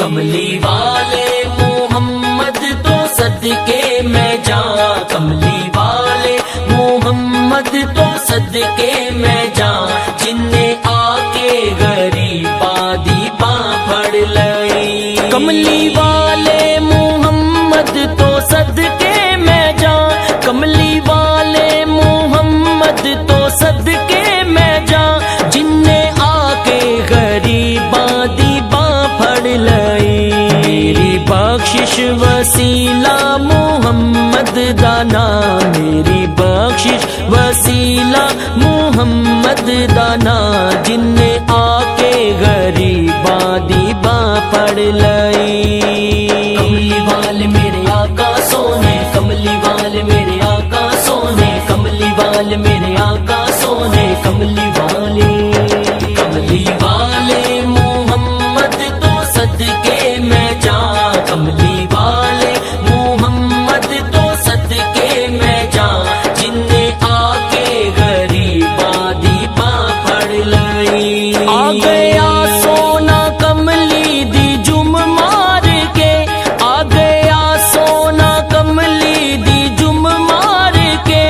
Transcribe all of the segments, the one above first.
کملی والے محمد تو صدقے میں جاں، کملی والے محمد تو صدقے میں جاں، جن نے آ کے غریباں دی باں پھڑ لئی۔ کملی والے محمد تو صدقے میں جاں، کملی والے محمد تو صدقے میں جاں، جن نے آ کے غریباں دی باں پھڑ لئی۔ میری بخشش وسیلہ محمد دا نام، میری بخشش وسیلہ محمد دا نام، جن نے آ کے غریباں دی باں پھڑ لئی۔ کملی والے میرے آقا سونے، کملی والے میرے آقا سونے، کملی والے میرے آقا سونے، کملی والے محمد تو صدقے میں جاں، کملی والے محمد تو صدقے میں جاں، جن نے آ کے غریباں دی باں پھڑ لئی۔ آ گیا سونا کملی دی جم مار کے، آ گیا سونا کملی دی جم مار کے،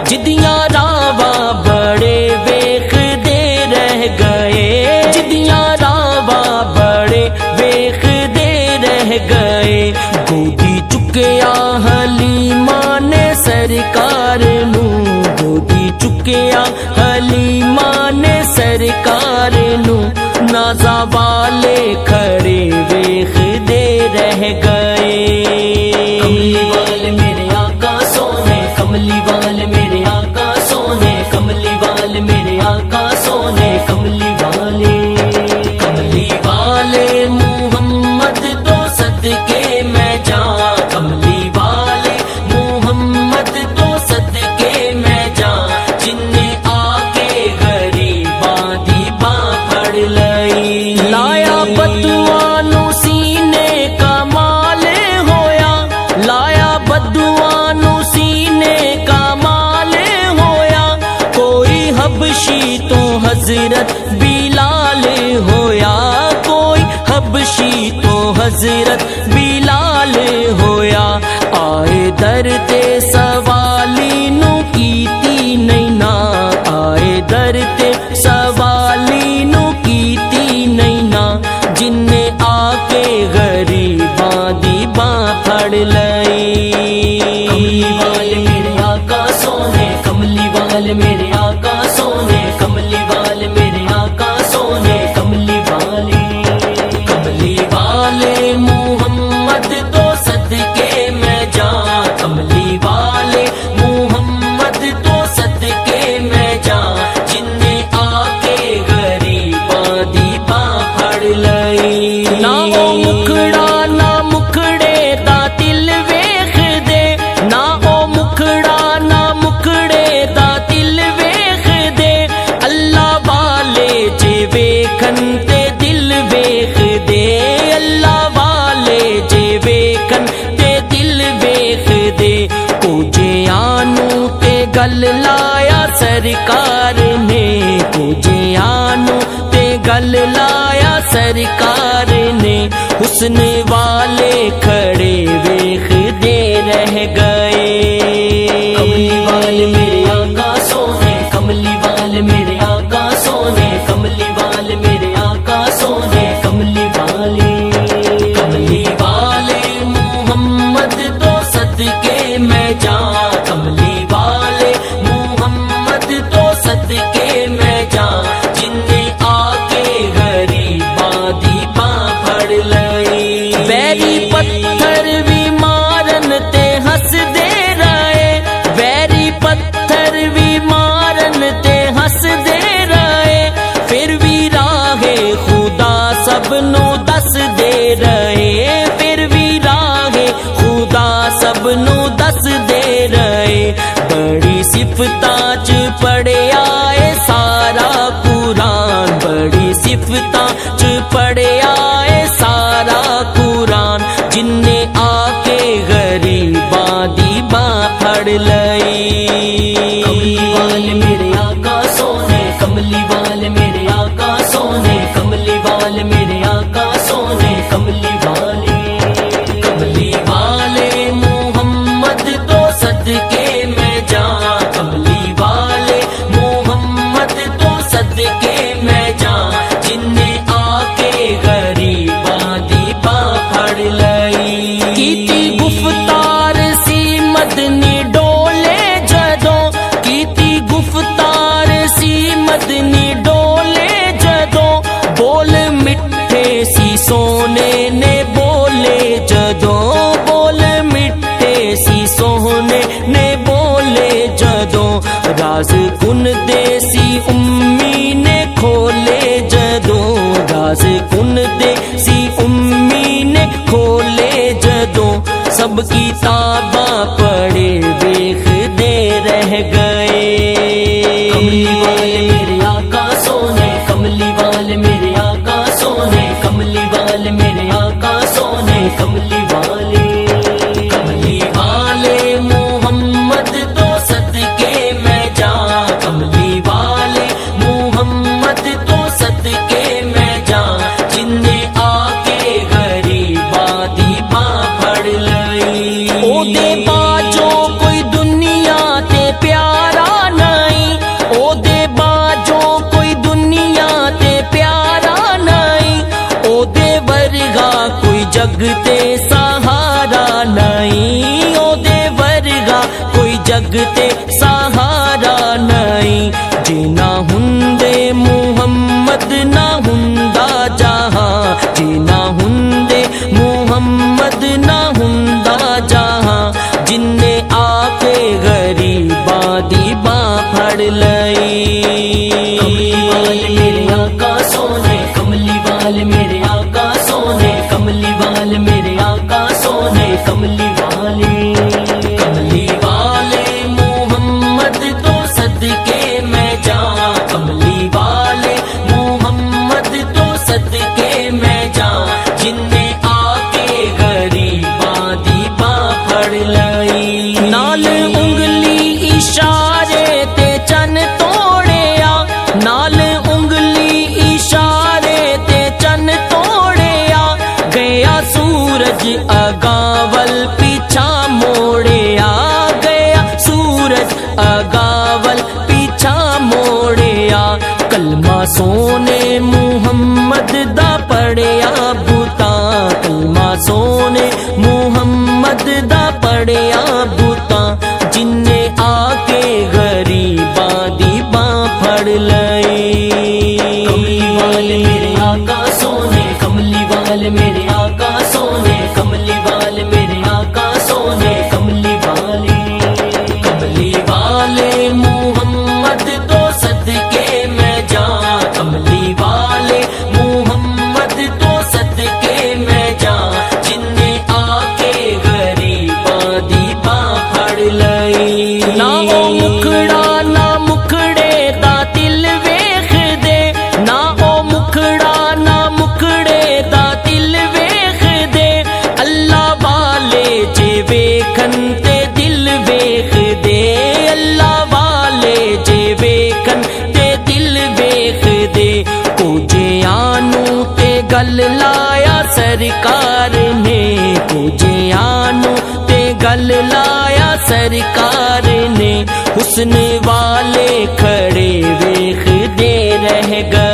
جدیاں راواں بڑے ویکھ دے رہ گئے، جدیاں راواں بڑے ویکھ دے رہ گئے۔ گودی چکیا حلیمہ نے سرکار نو، گودی چکیا حلیمہ نے سرکار نو، نازا والے کھڑے ویکھ دے رہ گئے۔ کملی والے میرے آقا سونے، کملی والے میرے آقا سونے، کملی والے میرے آقا سونے، کملی والے محمد تو صدقے میں جاں، کملی والے محمد تو صدقے میں جاں، جن نے آ کے غریباں دی باں پھڑ لئی۔ لایا بدوانو سینے کا مال ہویا، لایا بدوانو سینے کا مال ہویا، کوئی حبشی تو حضرت بلال ہویا، کوئی حبشی تو حضرت بلال ہویا۔ آئے در تے سوالی نو کیتی نہیں نا، آئے در تے سوالی نو کیتی نہیں نا، جن نے آ کے غریباں دی باں پھڑ لئی۔ کملی والے میرے آقا سونے، کملی والے میرے آقا سونے، کملی والے میرے آقا سونے، کملی والے محمد تو صدقے میں جاں، کملی والے محمد تو صدقے میں جاں، جن نے آ کے غریباں دی باں پھڑ لئی۔ نہ او مکھڑا نہ مکھڑے دا دل ویکھ دے، نہ او مکھڑا نہ مکھڑے دا دل ویکھ دے، اللہ والے جے ویکھن تے دل ویکھ دے، اللہ والے جے ویکھن تے دل ویکھ دے۔ کوجیانو تے گل لایا سرکار نے، کوجیانو تے گل لایا سرکار نے، حسن والے کھڑے ویکھ دے رہ گئے۔ کملی والے میرے آقا سونے، کملی والے میرے آقا سونے، کملی والے میرے آقا سونے، کملی والے محمد تو صدقے میں جاں، کملی والے محمد تو صدقے میں جاں، جن نے آ کے غریباں دی باں پھڑ لئی۔ ویری پتھر بھی مارن تے ہنس دے رہے، ویری پتھر بھی مارن تے ہنس دے رہے، پھر بھی راہ خدا سب نو دس دے رہے، پھر بھی راہ خدا سب نو دس دے رہے۔ بڑی صفتاں چ پڑھیا اے سارا قرآن، بڑی صفتاں چ پڑھیا اے سارا قرآن، جن نے آ کے غریباں دی باں پھڑ لئی۔ کملی والے میرے آقا سونے، کملی والے میرے آقا سونے، کملی والے میرے آقا سونے، کملی والے نے بولے جدوں بول مٹھے سی سونے نے بولے جدوں راز کن دے سی امی نے کھولے جدوں راز کن دے سی امی نے کھولے جدوں سب کتاباں پڑھے ویکھ دے رہ گئے کملی والے میرے آقا سونے کملی والے میرے آقا سونے کملی والے میرے آقا سونے کملی والے محمد تو صدقے میں جاں کملی والے محمد تو صدقے میں جاں جن نے آ کے غریباں دی باں پھڑ لئی او دے باجو کوئی دنیا تے پیارا نہیں او دے باجو کوئی دنیا تے پیارا نہیں او دے ورگا کوئی جگ تے سہارا نہیں او دے ورگا کوئی جگ تے سہارا نہیں جینا ہندے محمد نہ ہندا جہاں جینا ہندے محمد نہ ہندا جہاں جن نے آ کے غریباں دی باں پھڑ لئی کملی والے میرے آقا سونے کملی والے میرے آقا سونے کملی والے میرے آقا سونے کملی والے محمد تو صدقے میں جاں کملی والے محمد تو صدقے میں جاں جن نے آ کے غریباں دی باں پھڑ لئی نال انگلی اشارے تے چن توڑیا نال انگلی اشارے تے چن توڑیا گیا سورج اگاول پیچھا موڑیا گیا سورج اگاول پیچھا موڑیا کلمہ سونے محمد دا پڑھیا بوتاں کلمہ سونے محمد دا پڑھیا بوتاں جن نے آ کے غریباں دی باں پھڑ لئی کملی والے میرے آقا سونے کملی والے میرے آقا سونے کملی والے میرے آقا سونے کملی والے محمد تو صدقے میں جاں کملی والے محمد تو صدقے میں جاں جن نے آ کے غریباں دی باں پھڑ لئی نہ او مکھڑا نہ مکھڑے دا دل ویکھ دے نہ او مکھڑا نہ مکھڑے دا دل ویکھ دے اللہ والے جے ویکھن تے دل ویکھ دے اللہ والے جے ویکھن تے دل ویکھ دے کو جے آنو تے گل لایا سرکار نے کو جے آنو تے گل لایا سرکار نے حسن والے کھڑے ویکھ دے رہ گئے